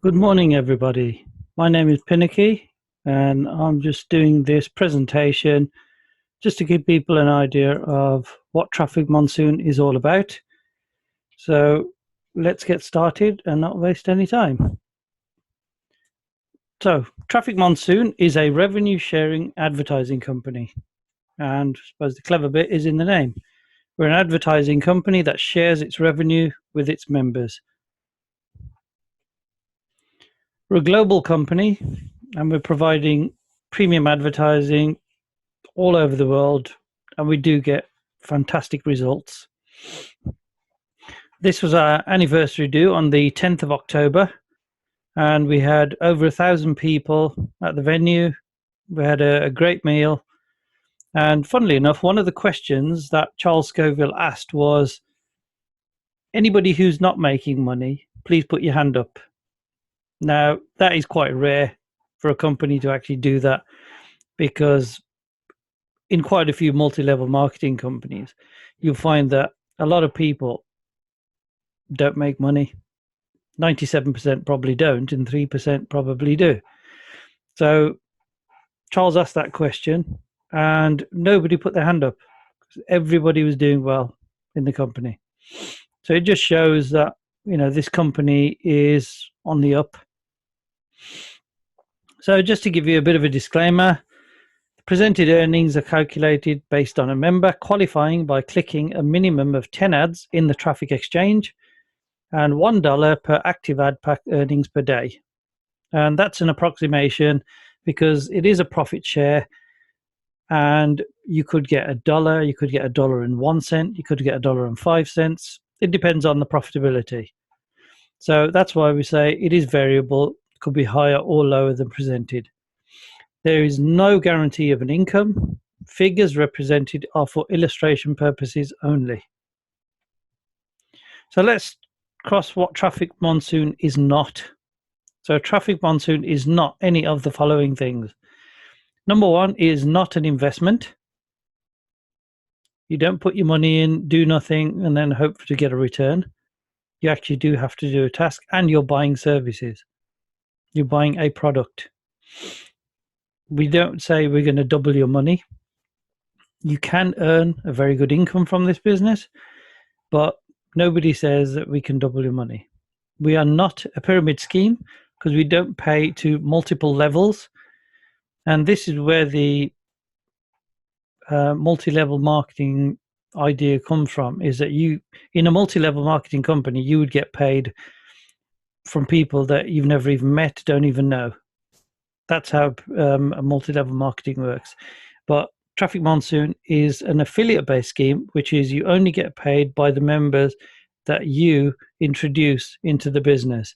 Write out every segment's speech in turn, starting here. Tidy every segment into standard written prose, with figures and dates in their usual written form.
Good morning, everybody. My name is Pinicky, and I'm just doing this presentation just to give people an idea of what Traffic Monsoon is all about. So let's get started and not waste any time. So Traffic Monsoon is a revenue sharing advertising company. And I suppose the clever bit is in the name. We're an advertising company that shares its revenue with its members. We're a global company and we're providing premium advertising all over the world, and we do get fantastic results. This was our anniversary due on the 10th of October, and we had over 1,000 people at the venue. We had a great meal, and funnily enough, one of the questions that Charles Scoville asked was, anybody who's not making money, please put your hand up. Now, that is quite rare for a company to actually do that, because in quite a few multi-level marketing companies, you'll find that a lot of people don't make money. 97% probably don't, and 3% probably do. So Charles asked that question, and nobody put their hand up. Everybody was doing well in the company. So it just shows that, this company is on the up. So just to give you a bit of a disclaimer, presented earnings are calculated based on a member qualifying by clicking a minimum of 10 ads in the traffic exchange and $1 per active ad pack earnings per day. And that's an approximation because it is a profit share, and you could get $1, you could get $1.01, you could get $1.05. It depends on the profitability. So that's why we say it is variable, it could be higher or lower than presented. There is no guarantee of an income. Figures represented are for illustration purposes only. So let's cross what Traffic Monsoon is not. So Traffic Monsoon is not any of the following things. Number one, it is not an investment. You don't put your money in, do nothing, and then hope to get a return. You actually do have to do a task, and you're buying services. You're buying a product. We don't say we're going to double your money. You can earn a very good income from this business, but nobody says that we can double your money. We are not a pyramid scheme because we don't pay to multiple levels. And this is where the multi-level marketing idea comes from, is that you, in a multi-level marketing company, you would get paid from people that you've never even met, don't even know. That's how a multi-level marketing works. But Traffic Monsoon is an affiliate-based scheme, which is you only get paid by the members that you introduce into the business.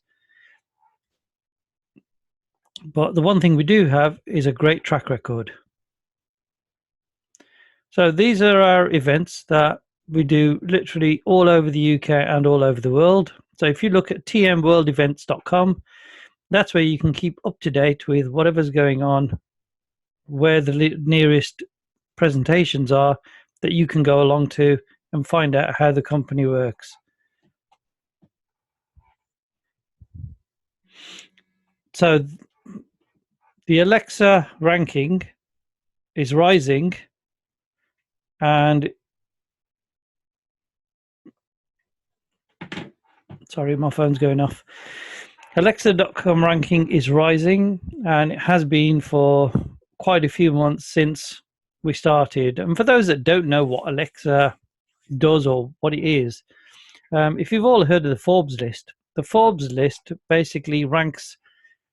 But the one thing we do have is a great track record. So these are our events that we do literally all over the UK and all over the world. So if you look at tmworldevents.com, that's where you can keep up to date with whatever's going on, where the nearest presentations are that you can go along to and find out how the company works. So the Alexa ranking is rising, and sorry, my phone's going off. Alexa.com ranking is rising, and it has been for quite a few months since we started. And for those that don't know what Alexa does or what it is, if you've all heard of the Forbes list, the Forbes list basically ranks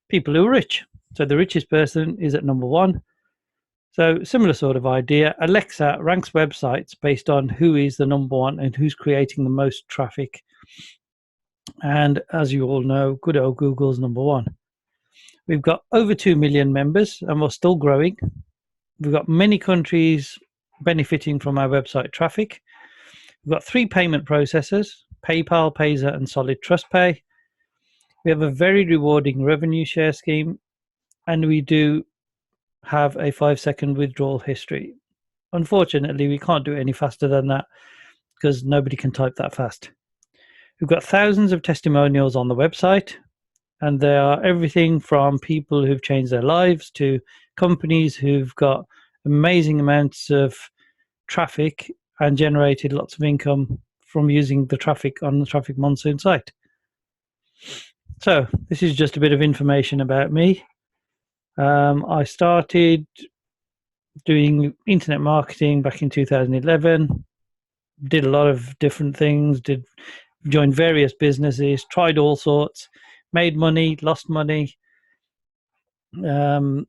people who are rich. So the richest person is at number one. So similar sort of idea. Alexa ranks websites based on who is the number one and who's creating the most traffic. And as you all know, good old Google's number one. We've got over 2 million members, and we're still growing. We've got many countries benefiting from our website traffic. We've got 3 payment processors: PayPal, Payza, and Solid TrustPay. We have a very rewarding revenue share scheme, and we do have a 5-second withdrawal history. Unfortunately, we can't do it any faster than that because nobody can type that fast. We've got thousands of testimonials on the website. And they are everything from people who've changed their lives to companies who've got amazing amounts of traffic and generated lots of income from using the traffic on the Traffic Monsoon site. So this is just a bit of information about me. I started doing internet marketing back in 2011, did a lot of different things, joined various businesses, tried all sorts, made money, lost money. Then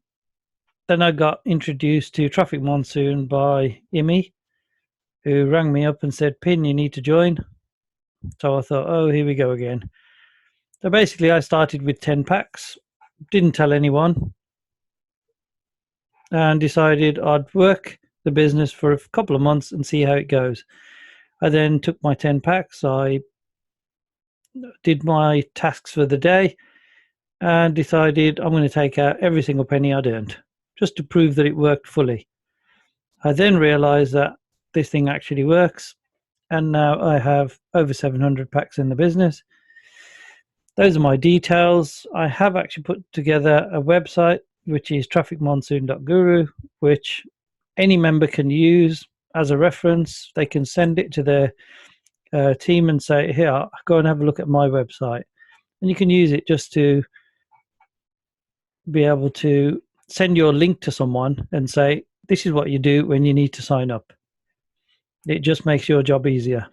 I got introduced to Traffic Monsoon by Imi, who rang me up and said, Pin, you need to join. So I thought, oh, here we go again. So basically, I started with 10 packs, didn't tell anyone, and decided I'd work the business for a couple of months and see how it goes. I then took my 10 packs, I did my tasks for the day, and decided I'm going to take out every single penny I'd earned, just to prove that it worked fully. I then realized that this thing actually works, and now I have over 700 packs in the business. Those are my details. I have actually put together a website, which is trafficmonsoon.guru, which any member can use as a reference. They can send it to their team and say, here, go and have a look at my website. And you can use it just to be able to send your link to someone and say, this is what you do when you need to sign up. It just makes your job easier.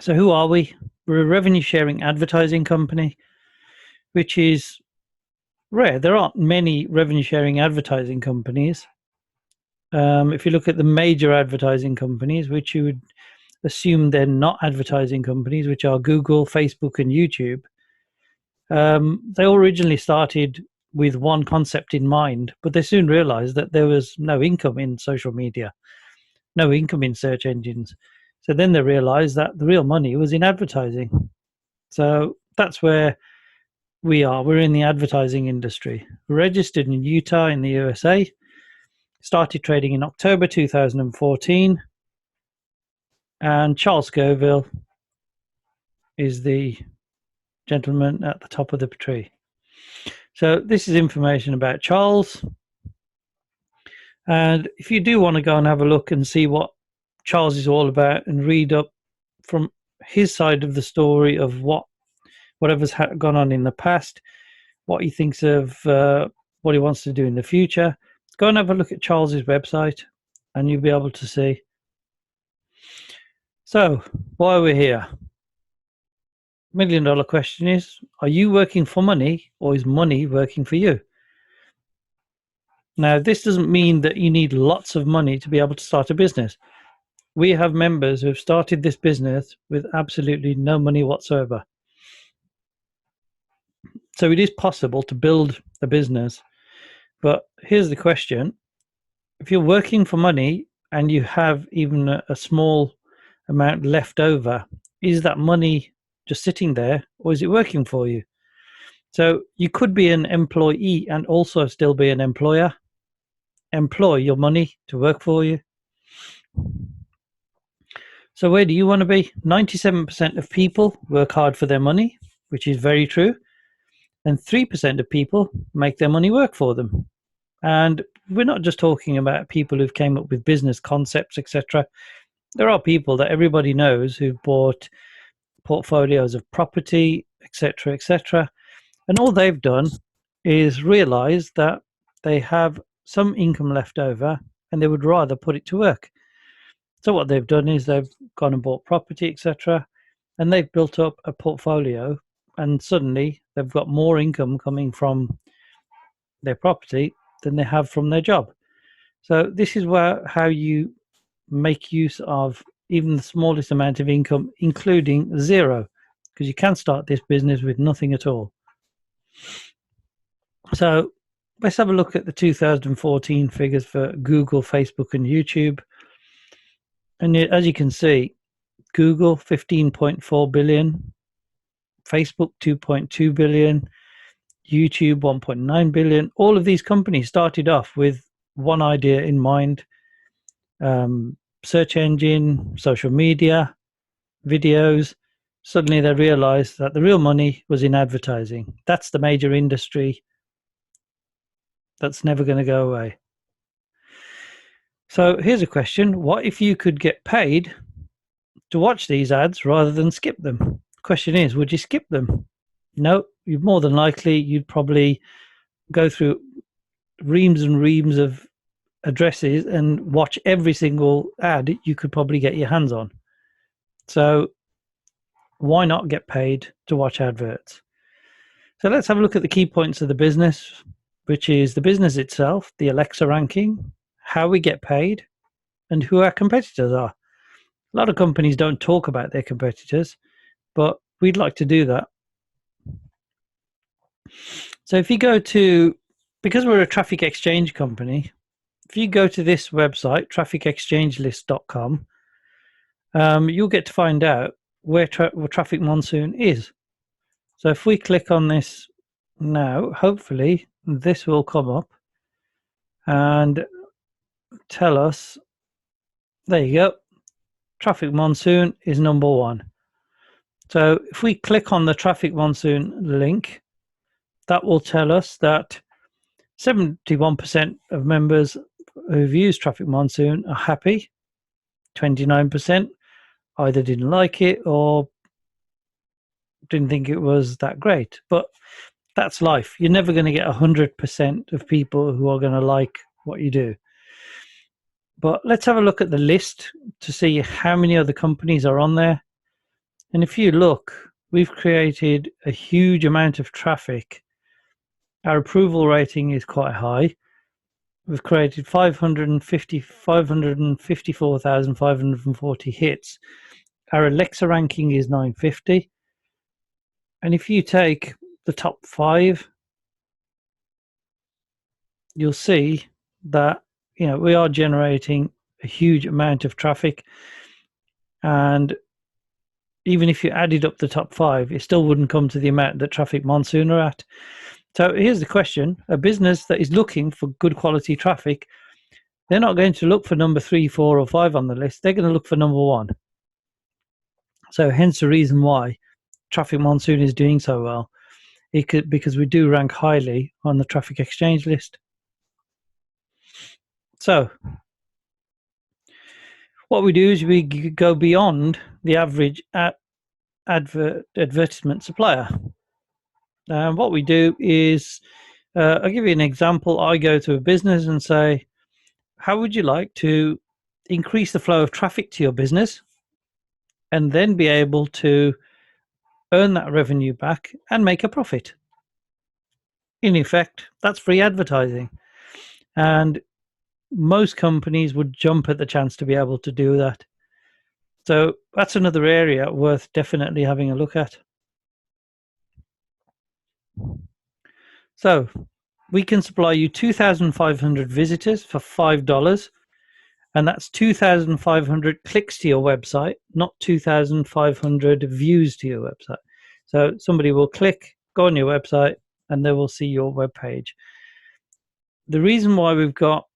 So who are we? We're a revenue sharing advertising company, which is rare. There aren't many revenue sharing advertising companies. If you look at the major advertising companies, which you would assume they're not advertising companies, which are Google, Facebook, and YouTube, they all originally started with one concept in mind, but they soon realized that there was no income in social media, no income in search engines. So then they realized that the real money was in advertising. So that's where we are. We're in the advertising industry. We're registered in Utah in the USA. Started trading in October 2014. And Charles Scoville is the gentleman at the top of the tree. So this is information about Charles. And if you do want to go and have a look and see what Charles is all about and read up from his side of the story of whatever's gone on in the past, what he thinks of what he wants to do in the future, go and have a look at Charles's website and you'll be able to see. So why are we here? $1 million question is, are you working for money or is money working for you? Now, this doesn't mean that you need lots of money to be able to start a business. We have members who have started this business with absolutely no money whatsoever. So it is possible to build a business. But here's the question. If you're working for money and you have even a small amount left over, is that money just sitting there or is it working for you? So you could be an employee and also still be an employer. Employ your money to work for you. So where do you want to be? 97% of people work hard for their money, which is very true. And 3% of people make their money work for them. And we're not just talking about people who've came up with business concepts, etc. There are people that everybody knows who've bought portfolios of property, etc., etc. And all they've done is realize that they have some income left over and they would rather put it to work. So what they've done is they've gone and bought property, etc., and they've built up a portfolio, and suddenly they've got more income coming from their property than they have from their job. So this is how you make use of even the smallest amount of income, including zero, because you can start this business with nothing at all. So let's have a look at the 2014 figures for Google, Facebook, and YouTube. And as you can see, Google 15.4 billion, Facebook 2.2 billion, YouTube 1.9 billion. All of these companies started off with one idea in mind: search engine, social media, videos. suddenly they realized that the real money was in advertising. That's the major industry that's never going to go away. So here's a question. What if you could get paid to watch these ads rather than skip them? The question is, would you skip them? No, you'd more than likely, you'd probably go through reams and reams of addresses and watch every single ad you could probably get your hands on. So why not get paid to watch adverts? So let's have a look at the key points of the business, which is the business itself, the Alexa ranking, how we get paid, and who our competitors are. A lot of companies don't talk about their competitors, but we'd like to do that. So if you go to, because we're a traffic exchange company, if you go to this website, trafficexchangelist.com, you'll get to find out where Traffic Monsoon is. So if we click on this now, hopefully this will come up and tell us, there you go, Traffic Monsoon is number one. So if we click on the Traffic Monsoon link, that will tell us that 71% of members who've used Traffic Monsoon are happy. 29% either didn't like it or didn't think it was that great. But that's life. You're never going to get 100% of people who are going to like what you do. But let's have a look at the list to see how many other companies are on there. And if you look, we've created a huge amount of traffic. Our approval rating is quite high. We've created 554,540 hits. Our Alexa ranking is 950. And if you take the top 5, you'll see that we are generating a huge amount of traffic. And even if you added up the top 5, it still wouldn't come to the amount that Traffic Monsoon are at. So here's the question. A business that is looking for good quality traffic, they're not going to look for number 3, 4, or 5 on the list. They're going to look for number 1. So hence the reason why Traffic Monsoon is doing so well. Because we do rank highly on the Traffic Exchange list. So what we do is we go beyond the average advertisement supplier. And what we do is, I'll give you an example. I go to a business and say, how would you like to increase the flow of traffic to your business and then be able to earn that revenue back and make a profit? In effect, that's free advertising. And most companies would jump at the chance to be able to do that. So that's another area worth definitely having a look at. So we can supply you 2,500 visitors for $5, and that's 2,500 clicks to your website, not 2,500 views to your website. So somebody will click, go on your website, and they will see your web page. The reason why we've got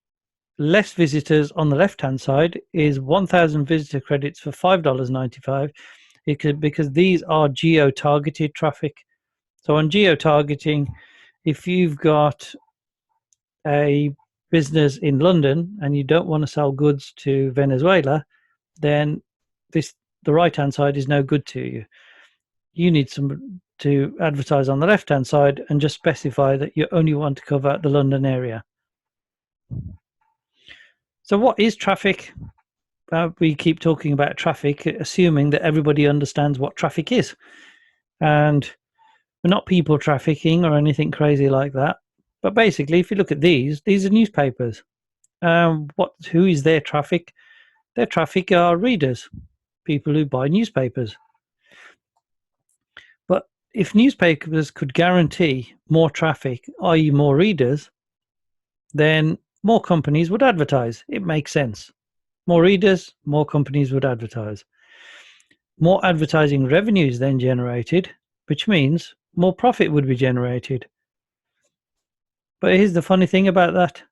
less visitors on the left-hand side is 1,000 visitor credits for $5.95, because these are geo-targeted traffic. So on geo-targeting, if you've got a business in London and you don't want to sell goods to Venezuela, then the right-hand side is no good to you. You need to advertise on the left-hand side and just specify that you only want to cover the London area. So what is traffic? We keep talking about traffic, assuming that everybody understands what traffic is. And we're not people trafficking or anything crazy like that. But basically, if you look at these are newspapers. Who is their traffic? Their traffic are readers, people who buy newspapers. But if newspapers could guarantee more traffic, i.e. more readers, then more companies would advertise. It makes sense. More readers, more companies would advertise. More advertising revenue is then generated, which means more profit would be generated. But here's the funny thing about that.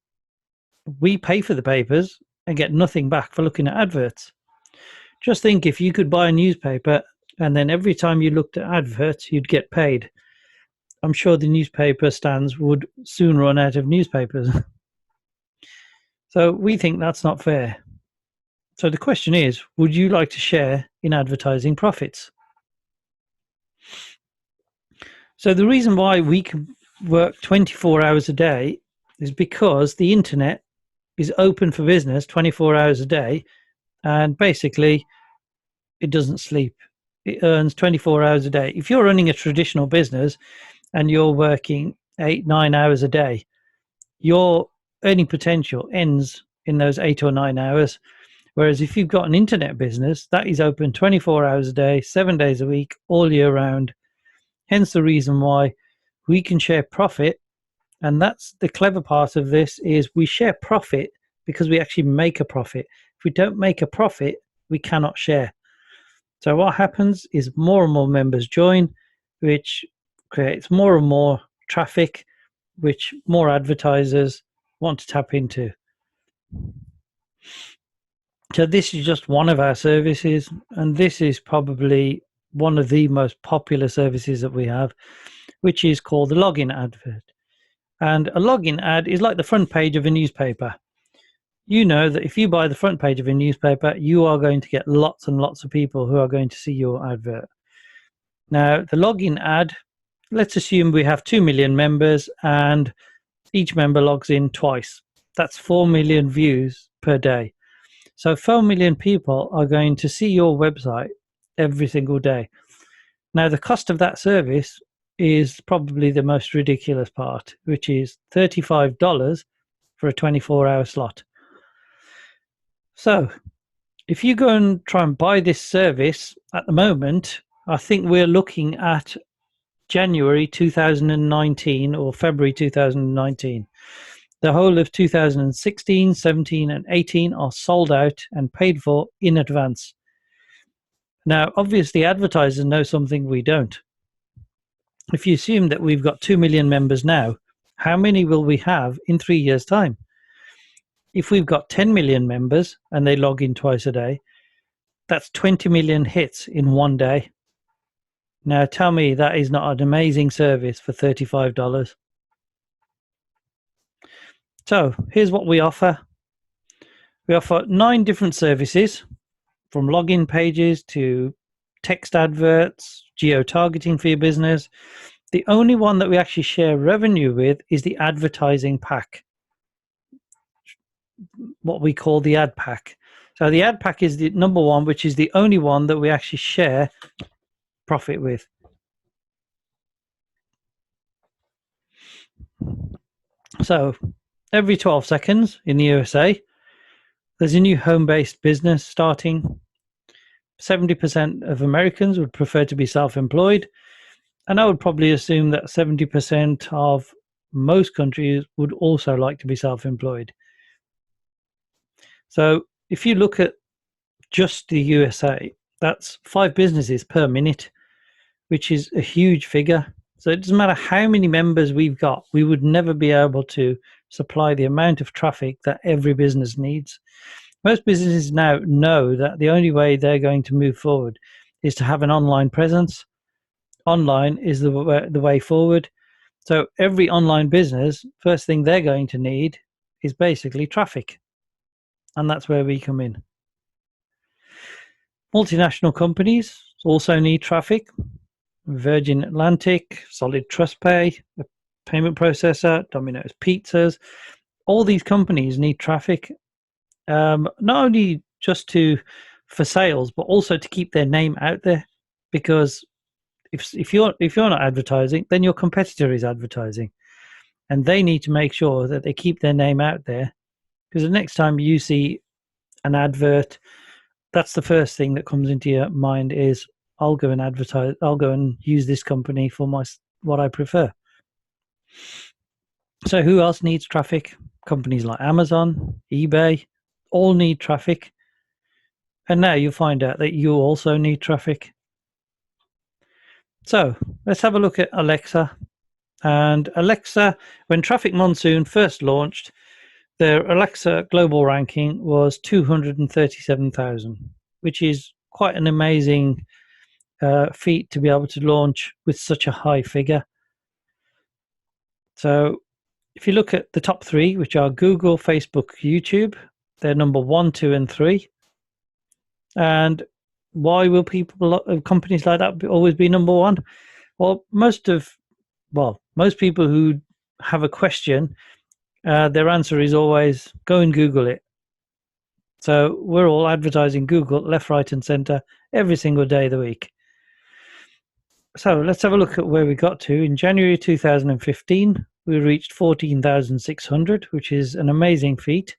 We pay for the papers and get nothing back for looking at adverts. Just think, if you could buy a newspaper and then every time you looked at adverts, you'd get paid. I'm sure the newspaper stands would soon run out of newspapers. So we think that's not fair. So the question is, would you like to share in advertising profits? So the reason why we can work 24 hours a day is because the internet is open for business 24 hours a day, and basically it doesn't sleep. It earns 24 hours a day. If you're running a traditional business and you're working 8-9 hours a day, your earning potential ends in those 8 or 9 hours. Whereas if you've got an internet business, that is open 24 hours a day, 7 days a week, all year round. Hence the reason why we can share profit. And that's the clever part of this, is we share profit because we actually make a profit. If we don't make a profit, we cannot share. So what happens is more and more members join, which creates more and more traffic, which more advertisers want to tap into. So this is just one of our services, and this is probably one of the most popular services that we have, which is called the login advert. And a login ad is like the front page of a newspaper. You know that if you buy the front page of a newspaper, you are going to get lots and lots of people who are going to see your advert. Now, the login ad, let's assume we have 2 million members and each member logs in twice. That's 4 million views per day. So 4 million people are going to see your website every single day. Now, the cost of that service is probably the most ridiculous part, which is $35 for a 24-hour slot. So if you go and try and buy this service at the moment, I think we're looking at January 2019 or February 2019. The whole of 2016, 17 and 18 are sold out and paid for in advance. Now, obviously, advertisers know something we don't. If you assume that we've got 2 million members now, how many will we have in 3 years' time? If we've got 10 million members and they log in twice a day, that's 20 million hits in one day. Now, tell me that is not an amazing service for $35. So here's what we offer. We offer 9 different services, from login pages to text adverts, geo-targeting for your business. The only one that we actually share revenue with is the advertising pack, what we call the ad pack. So the ad pack is the number one, which is the only one that we actually share profit with. So every 12 seconds in the USA, there's a new home-based business starting. 70% of Americans would prefer to be self-employed, and I would probably assume that 70% of most countries would also like to be self-employed. So if you look at just the USA, that's 5 businesses per minute, which is a huge figure. So it doesn't matter how many members we've got, we would never be able to supply the amount of traffic that every business needs. Most businesses now know that the only way they're going to move forward is to have an online presence. Online is the way forward. So every online business, first thing they're going to need is basically traffic. And that's where we come in. Multinational companies also need traffic. Virgin Atlantic, Solid Trust Pay, a payment processor, Domino's Pizzas. All these companies need traffic. Not only just for sales, but also to keep their name out there, because if you're not advertising, then your competitor is advertising, and they need to make sure that they keep their name out there, because the next time you see an advert, that's the first thing that comes into your mind is, I'll go and advertise, I'll go and use this company for what I prefer. So who else needs traffic? Companies like Amazon, eBay, all need traffic. And now you'll find out that you also need traffic. So let's have a look at Alexa. And Alexa, when Traffic Monsoon first launched, their Alexa global ranking was 237,000, which is quite an amazing feat to be able to launch with such a high figure. So if you look at the top three, which are Google, Facebook, YouTube, they're number 1, 2, and 3. And why will companies like that always be number 1? Well, most people who have a question, their answer is always go and Google it. So we're all advertising Google left, right, and center every single day of the week. So let's have a look at where we got to. In January 2015, we reached 14,600, which is an amazing feat.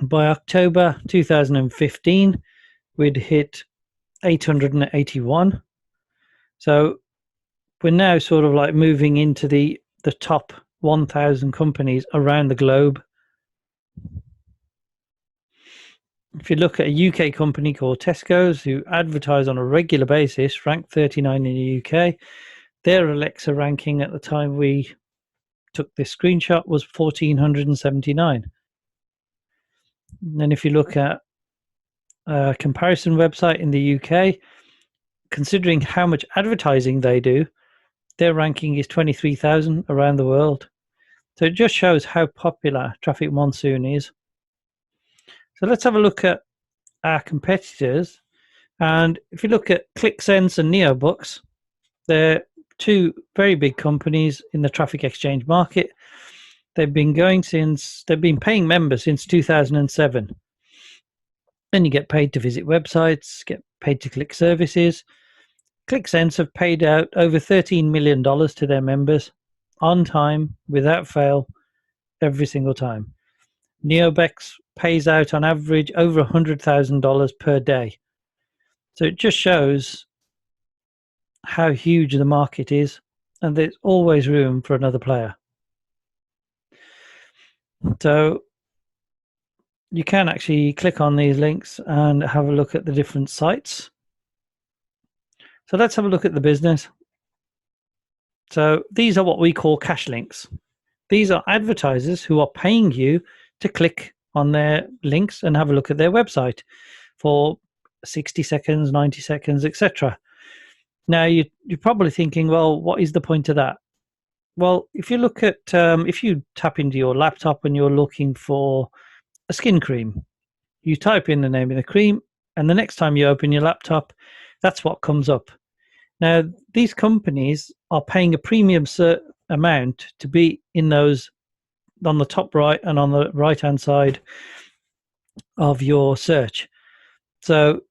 By October 2015, we'd hit 881. So we're now sort of like moving into the top 1,000 companies around the globe. If you look at a UK company called Tesco's, who advertise on a regular basis, ranked 39 in the UK, their Alexa ranking at the time we took this screenshot was 1,479. And if you look at a comparison website in the UK, considering how much advertising they do, their ranking is 23,000 around the world. So it just shows how popular Traffic Monsoon is. So let's have a look at our competitors. And if you look at ClickSense and NeoBooks, they're two very big companies in the traffic exchange market. They've been paying members since 2007. Then you get paid to visit websites, get paid to click services. ClickSense have paid out over $13 million to their members on time, without fail, every single time. NeoBooks pays out on average over $100,000 per day. So it just shows how huge the market is, and there's always room for another player. So you can actually click on these links and have a look at the different sites. So let's have a look at the business. So these are what we call cash links. These are advertisers who are paying you to click on their links and have a look at their website for 60 seconds, 90 seconds, etc. Now, you're probably thinking, well, what is the point of that? Well, if you look at, if you tap into your laptop and you're looking for a skin cream, you type in the name of the cream, and the next time you open your laptop, that's what comes up. Now, these companies are paying a premium amount to be in those on the top right and on the right-hand side of your search. So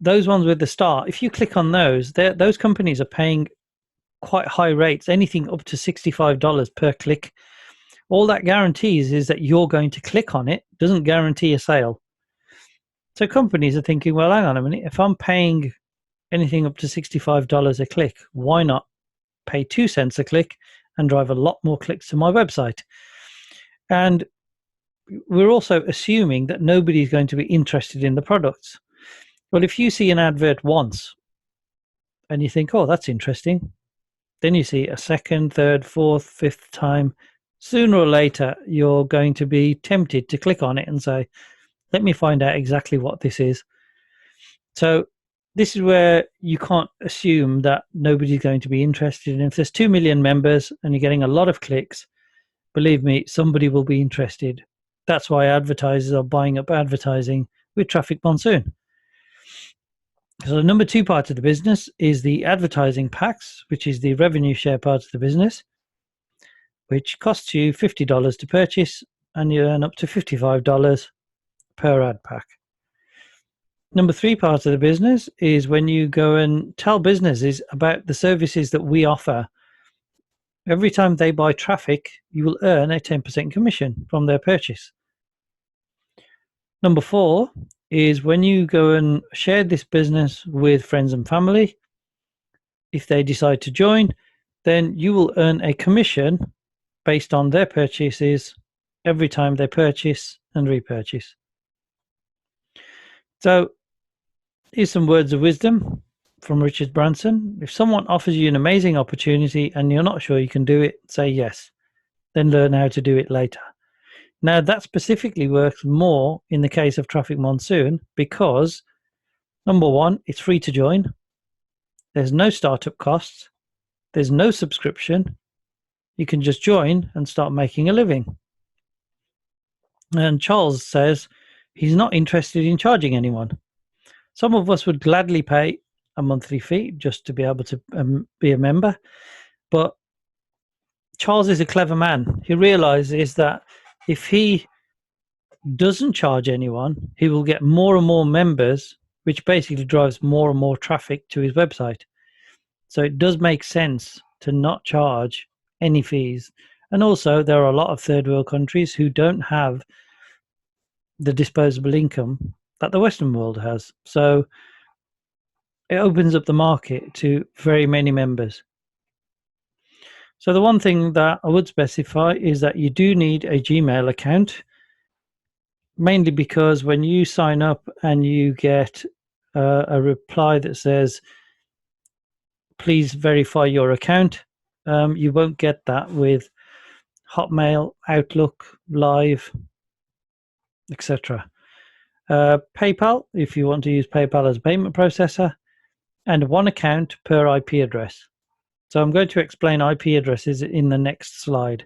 those ones with the star, if you click on those companies are paying quite high rates, anything up to $65 per click. All that guarantees is that you're going to click on it, doesn't guarantee a sale. So companies are thinking, well, hang on a minute, if I'm paying anything up to $65 a click, why not pay 2 cents a click and drive a lot more clicks to my website? And we're also assuming that nobody's going to be interested in the products. Well, if you see an advert once and you think, oh, that's interesting, then you see a second, third, fourth, fifth time, sooner or later, you're going to be tempted to click on it and say, let me find out exactly what this is. So this is where you can't assume that nobody's going to be interested. And if there's 2 million members and you're getting a lot of clicks, believe me, somebody will be interested. That's why advertisers are buying up advertising with Traffic Monsoon. So the number 2 part of the business is the advertising packs, which is the revenue share part of the business, which costs you $50 to purchase, and you earn up to $55 per ad pack. Number 3 part of the business is when you go and tell businesses about the services that we offer. Every time they buy traffic, you will earn a 10% commission from their purchase. Number 4 is when you go and share this business with friends and family. If they decide to join, then you will earn a commission based on their purchases every time they purchase and repurchase. So here's some words of wisdom from Richard Branson. If someone offers you an amazing opportunity and you're not sure you can do it, say yes, then learn how to do it later. Now, that specifically works more in the case of Traffic Monsoon because Number one, it's free to join. There's no startup costs. There's no subscription. You can just join and start making a living. And Charles says he's not interested in charging anyone. Some of us would gladly pay a monthly fee just to be able to be a member. But Charles is a clever man. He realizes that if he doesn't charge anyone, he will get more and more members, which basically drives more and more traffic to his website. So it does make sense to not charge any fees. And also, there are a lot of third world countries who don't have the disposable income that the Western world has. So it opens up the market to very many members. So the one thing that I would specify is that you do need a Gmail account, mainly because when you sign up and you get a reply that says, please verify your account, you won't get that with Hotmail, Outlook, Live, etc. PayPal, if you want to use PayPal as a payment processor, and one account per IP address. So I'm going to explain IP addresses in the next slide.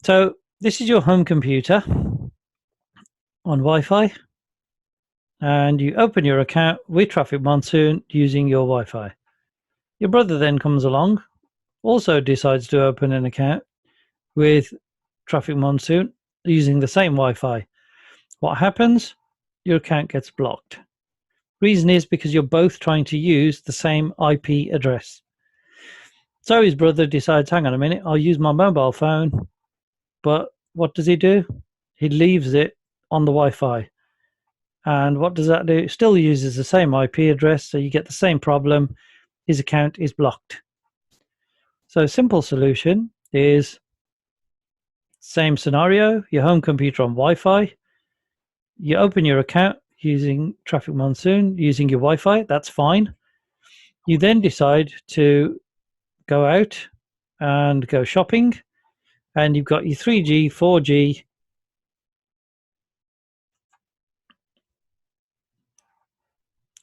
So this is your home computer on Wi-Fi, and you open your account with Traffic Monsoon using your Wi-Fi. Your brother then comes along, also decides to open an account with Traffic Monsoon using the same Wi-Fi. What happens? Your account gets blocked. Reason is because you're both trying to use the same IP address. So his brother decides, hang on a minute, I'll use my mobile phone. But what does he do? He leaves it on the Wi-Fi. And what does that do? It still uses the same IP address, so you get the same problem. His account is blocked. So a simple solution is same scenario, your home computer on Wi-Fi. You open your account using Traffic Monsoon, using your Wi-Fi, that's fine. You then decide to go out and go shopping, and you've got your 3G, 4G,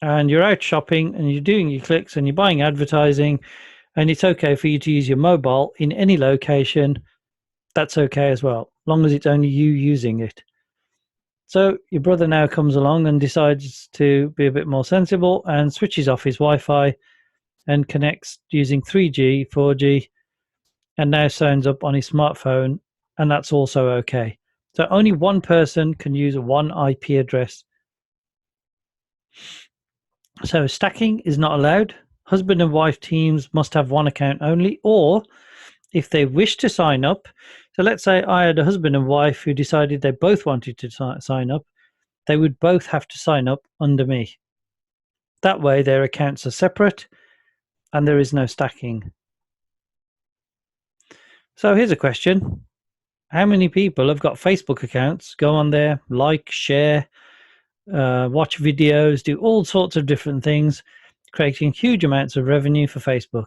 and you're out shopping and you're doing your clicks and you're buying advertising, and it's okay for you to use your mobile in any location. That's okay as well, long as it's only you using it. So your brother now comes along and decides to be a bit more sensible and switches off his Wi-Fi and connects using 3G, 4G, and now signs up on his smartphone, and that's also okay. So only one person can use one IP address. So stacking is not allowed. Husband and wife teams must have one account only, or if they wish to sign up. So let's say I had a husband and wife who decided they both wanted to sign up. They would both have to sign up under me. That way their accounts are separate and there is no stacking. So here's a question. How many people have got Facebook accounts, go on there, like, share, watch videos, do all sorts of different things, creating huge amounts of revenue for Facebook?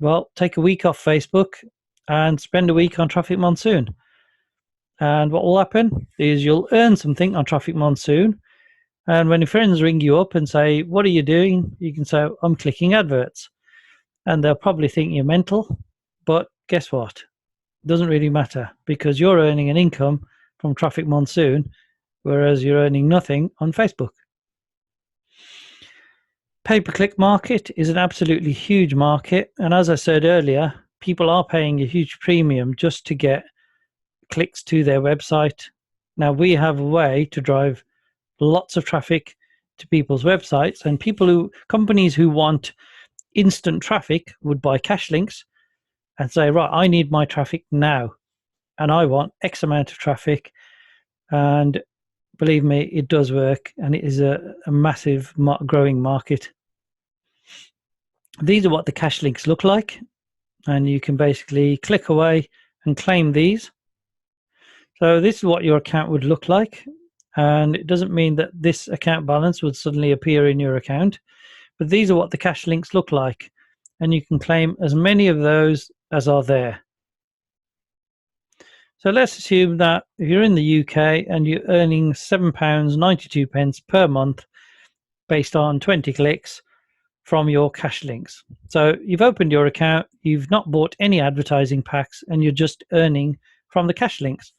Well, take a week off Facebook and spend a week on Traffic Monsoon. And what will happen is you'll earn something on Traffic Monsoon. And when your friends ring you up and say, what are you doing? You can say, I'm clicking adverts. And they'll probably think you're mental. But guess what? It doesn't really matter because you're earning an income from Traffic Monsoon, whereas you're earning nothing on Facebook. Pay-per-click market is an absolutely huge market. And as I said earlier, people are paying a huge premium just to get clicks to their website. Now we have a way to drive lots of traffic to people's websites, and companies who want instant traffic would buy cash links and say, right, I need my traffic now and I want X amount of traffic. And believe me, it does work, and it is a massive growing market. These are what the cash links look like, and you can basically click away and claim these. So this is what your account would look like, and it doesn't mean that this account balance would suddenly appear in your account, but these are what the cash links look like, and you can claim as many of those as are there. So let's assume that if you're in the UK and you're earning £7.92 per month based on 20 clicks from your cash links. So you've opened your account, you've not bought any advertising packs, and you're just earning from the cash links.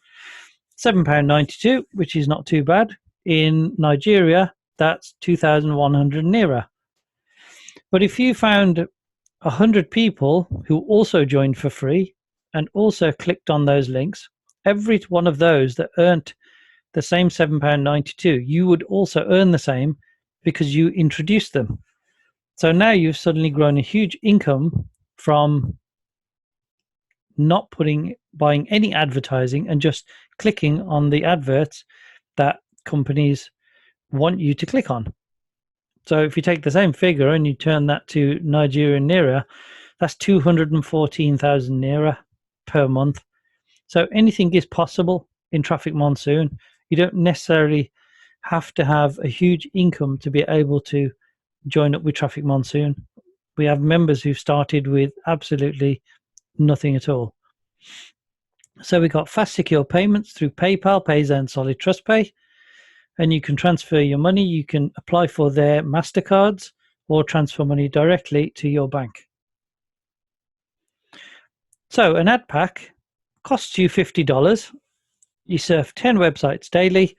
£7.92, which is not too bad. In Nigeria, that's 2,100 naira. But if you found 100 people who also joined for free and also clicked on those links, every one of those that earned the same £7.92, you would also earn the same because you introduced them. So now you've suddenly grown a huge income from not buying any advertising and just clicking on the adverts that companies want you to click on. So if you take the same figure and you turn that to Nigerian naira, that's 214,000 naira per month. So anything is possible in Traffic Monsoon. You don't necessarily have to have a huge income to be able to join up with Traffic Monsoon. We have members who've started with absolutely nothing at all. So we got fast, secure payments through PayPal, Payzone, Solid Trust Pay, and you can transfer your money. You can apply for their MasterCards or transfer money directly to your bank. So an ad pack costs you $50. You surf 10 websites daily,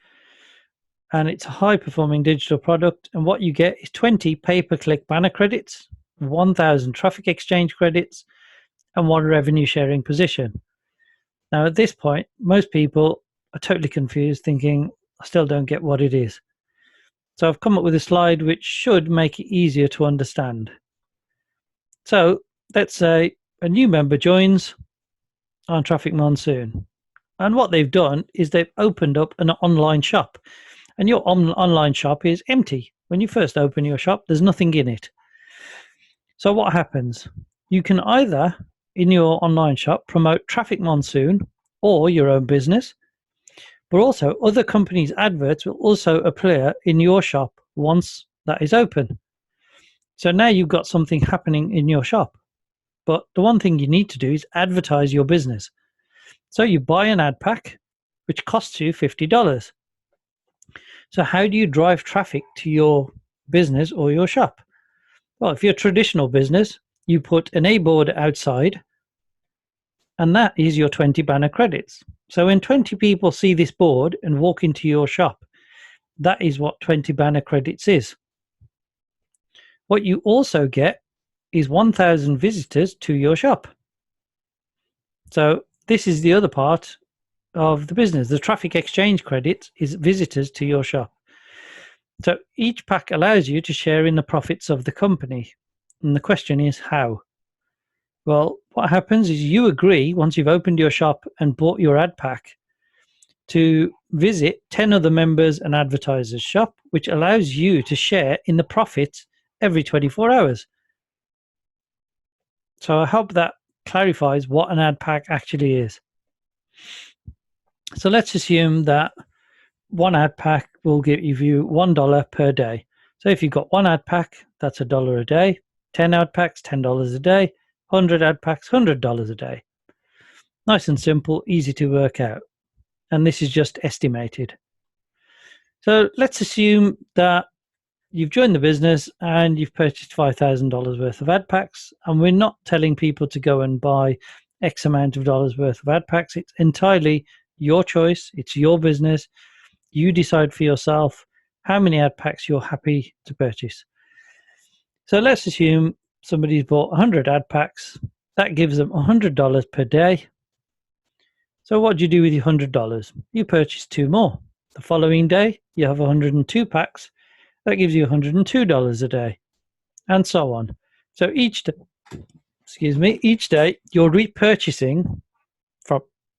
and it's a high-performing digital product. And what you get is 20 pay-per-click banner credits, 1,000 traffic exchange credits, and 1 revenue sharing position. Now, at this point, most people are totally confused, thinking, I still don't get what it is. So I've come up with a slide which should make it easier to understand. So let's say a new member joins on Traffic Monsoon. And what they've done is they've opened up an online shop. And your online shop is empty. When you first open your shop, there's nothing in it. So what happens? You can either, in your online shop, promote Traffic Monsoon or your own business, but also other companies' adverts will also appear in your shop once that is open. So now you've got something happening in your shop. But the one thing you need to do is advertise your business. So you buy an ad pack, which costs you $50. So how do you drive traffic to your business or your shop? Well, if you're a traditional business, you put an A board outside, and that is your 20 banner credits. So when 20 people see this board and walk into your shop, that is what 20 banner credits is. What you also get is 1,000 visitors to your shop. So this is the other part of the business. The traffic exchange credit is visitors to your shop. So each pack allows you to share in the profits of the company. And the question is how? Well, what happens is you agree, once you've opened your shop and bought your ad pack, to visit 10 other members and advertisers' shop, which allows you to share in the profits every 24 hours. So I hope that clarifies what an ad pack actually is. So let's assume that one ad pack will give you $1 per day. So if you've got one ad pack, that's $1 a day. 10 ad packs, $10 a day. 100 ad packs, $100 a day. Nice and simple, easy to work out. And this is just estimated. So let's assume that you've joined the business and you've purchased $5,000 worth of ad packs, and we're not telling people to go and buy X amount of dollars worth of ad packs. It's entirely your choice. It's your business. You decide for yourself how many ad packs you're happy to purchase. So let's assume somebody's bought 100 ad packs. That gives them $100 per day. So what do you do with your $100? You purchase 2 more. The following day, you have 102 packs. That gives you $102 a day, and so on. So each day, you're repurchasing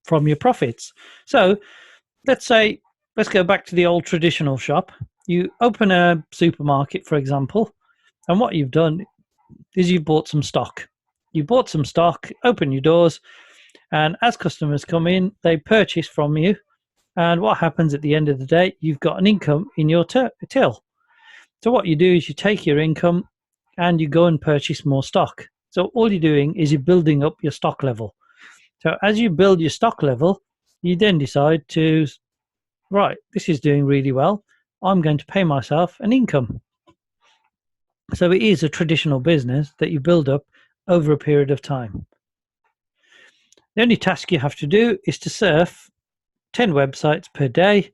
from your profits. So let's go back to the old traditional shop. You open a supermarket, for example, and what you've done is you've bought some stock. You bought some stock, open your doors, and as customers come in, they purchase from you. And what happens at the end of the day? You've got an income in your till. So what you do is you take your income and you go and purchase more stock. So all you're doing is you're building up your stock level. So as you build your stock level, you then decide to, right, this is doing really well. I'm going to pay myself an income. So it is a traditional business that you build up over a period of time. The only task you have to do is to surf 10 websites per day.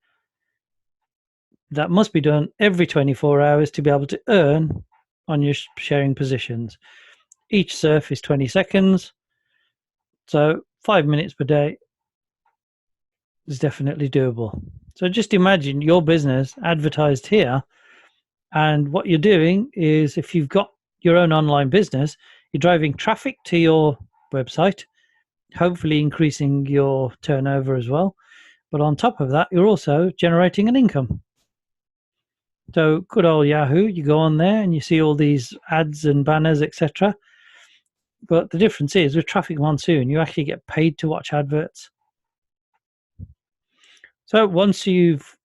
That must be done every 24 hours to be able to earn on your sharing positions. Each surf is 20 seconds, so 5 minutes per day is definitely doable. So just imagine your business advertised here, and what you're doing is, if you've got your own online business, you're driving traffic to your website, hopefully increasing your turnover as well. But on top of that, you're also generating an income. So good old Yahoo, you go on there and you see all these ads and banners, etc. But the difference is, with Traffic Monsoon, you actually get paid to watch adverts. So once you've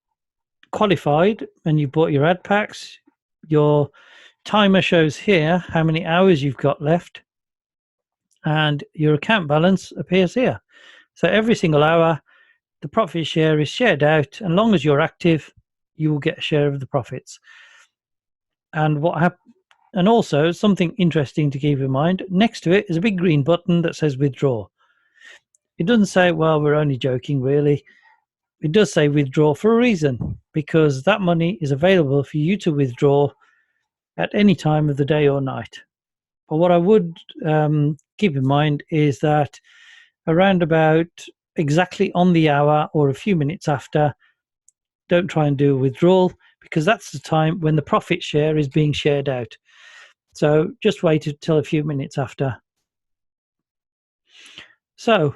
qualified and you've bought your ad packs, your timer shows here how many hours you've got left, and your account balance appears here. So every single hour, the profit share is shared out, and long as you're active, you will get a share of the profits. And and also something interesting to keep in mind, next to it is a big green button that says withdraw. It doesn't say, well, we're only joking, really. It does say withdraw for a reason, because that money is available for you to withdraw at any time of the day or night. But what I would keep in mind is that around about exactly on the hour or a few minutes after, don't try and do a withdrawal, because that's the time when the profit share is being shared out. So just wait until a few minutes after. So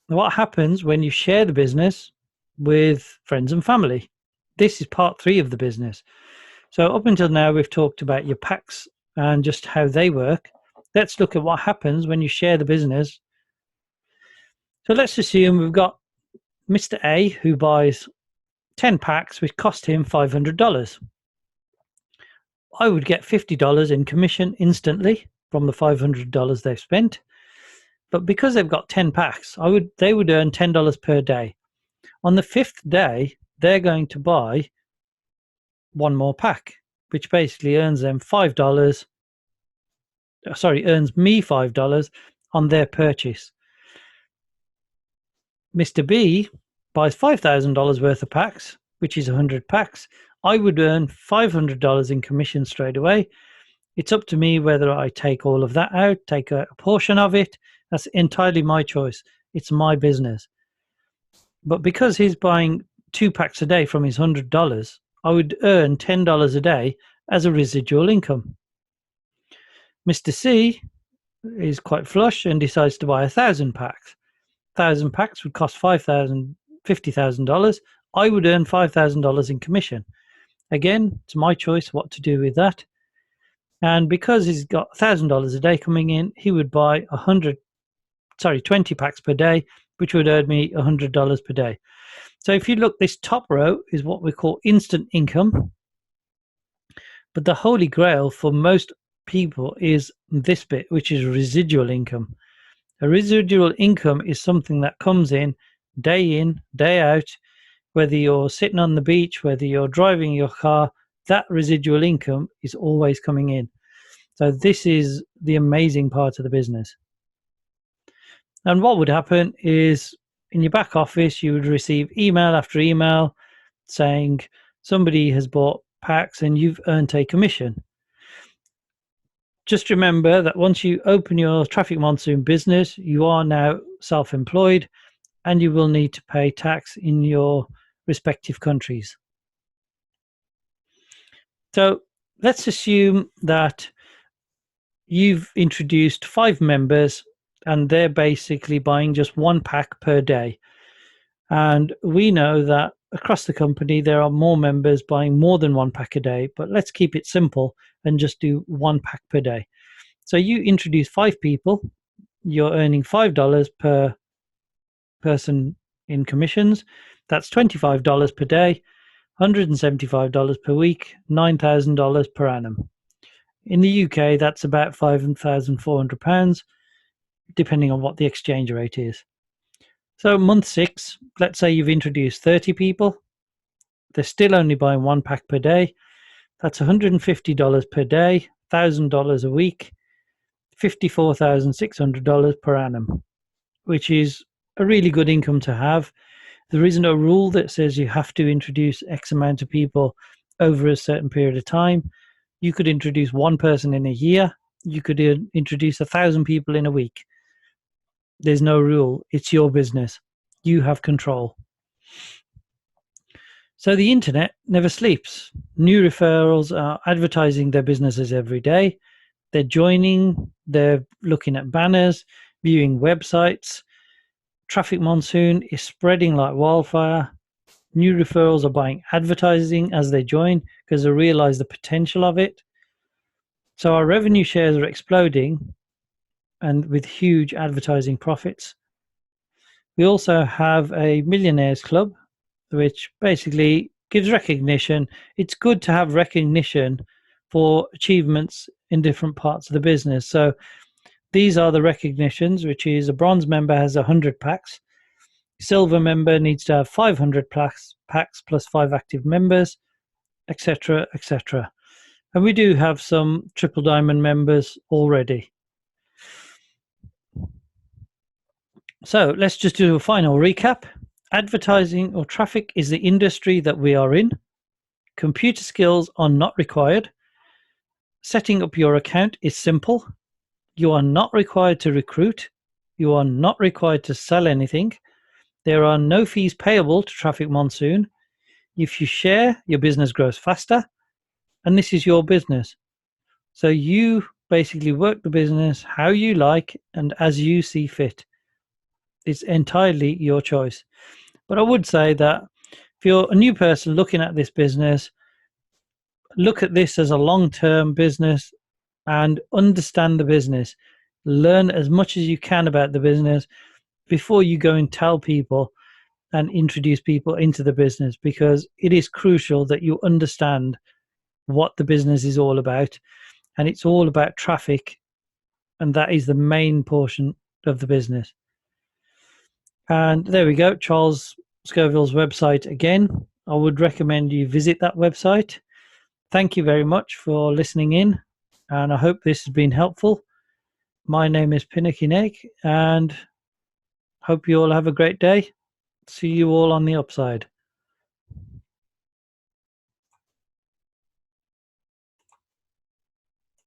what happens when you share the business with friends and family? This is part 3 of the business. So up until now, we've talked about your packs and just how they work. Let's look at what happens when you share the business. So let's assume we've got Mr. A who buys 10 packs, which cost him $500. I would get $50 in commission instantly from the $500 they've spent. But because they've got 10 packs, they would earn $10 per day. On the 5th day, they're going to buy one more pack, which basically earns me $5 on their purchase. Mr. B buys $5,000 worth of packs, which is 100 packs. I would earn $500 in commission straight away. It's up to me whether I take all of that out, take a portion of it. That's entirely my choice. It's my business. But because he's buying 2 packs a day from his $100, I would earn $10 a day as a residual income. Mr. C is quite flush and decides to buy 1,000 packs. 1,000 packs would cost $50,000. I would earn $5,000 in commission. Again, it's my choice what to do with that. And because he's got $1,000 a day coming in, he would buy 20 packs per day, which would earn me $100 per day. So if you look, this top row is what we call instant income. But the holy grail for most people is this bit, which is residual income. A residual income is something that comes in, day out, whether you're sitting on the beach, whether you're driving your car, that residual income is always coming in. So this is the amazing part of the business. And what would happen is, in your back office, you would receive email after email saying somebody has bought packs and you've earned a commission. Just remember that once you open your Traffic Monsoon business, you are now self-employed and you will need to pay tax in your respective countries. So let's assume that you've introduced 5 members and they're basically buying just 1 pack per day. And we know that across the company, there are more members buying more than 1 pack a day, but let's keep it simple and just do 1 pack per day. So you introduce 5 people, you're earning $5 per person in commissions. That's $25 per day, $175 per week, $9,000 per annum. In the UK, that's about £5,400, depending on what the exchange rate is. So month 6, let's say you've introduced 30 people. They're still only buying 1 pack per day. That's $150 per day, $1,000 a week, $54,600 per annum, which is a really good income to have. There isn't a rule that says you have to introduce X amount of people over a certain period of time. You could introduce one person in a year. You could introduce 1,000 people in a week. There's no rule. It's your business. You have control. So the internet never sleeps. New referrals are advertising their businesses every day. They're joining, they're looking at banners, viewing websites. Traffic Monsoon is spreading like wildfire. New referrals are buying advertising as they join because they realize the potential of it. So our revenue shares are exploding and with huge advertising profits. We also have a millionaires club, which basically gives recognition. It's good to have recognition for achievements in different parts of the business. So these are the recognitions, which is a bronze member has 100 packs. Silver member needs to have 500 packs plus 5 active members, etc., etc. And we do have some triple diamond members already. So let's just do a final recap. Advertising or traffic is the industry that we are in. Computer skills are not required. Setting up your account is simple. You are not required to recruit. You are not required to sell anything. There are no fees payable to Traffic Monsoon. If you share, your business grows faster. And this is your business. So you basically work the business how you like and as you see fit. It's entirely your choice. But I would say that if you're a new person looking at this business, look at this as a long-term business and understand the business. Learn as much as you can about the business before you go and tell people and introduce people into the business, because it is crucial that you understand what the business is all about. And it's all about traffic, and that is the main portion of the business. And there we go, Charles Scoville's website again. I would recommend you visit that website. Thank you very much for listening in, and I hope this has been helpful. My name is Pinnakineg, and hope you all have a great day. See you all on the upside.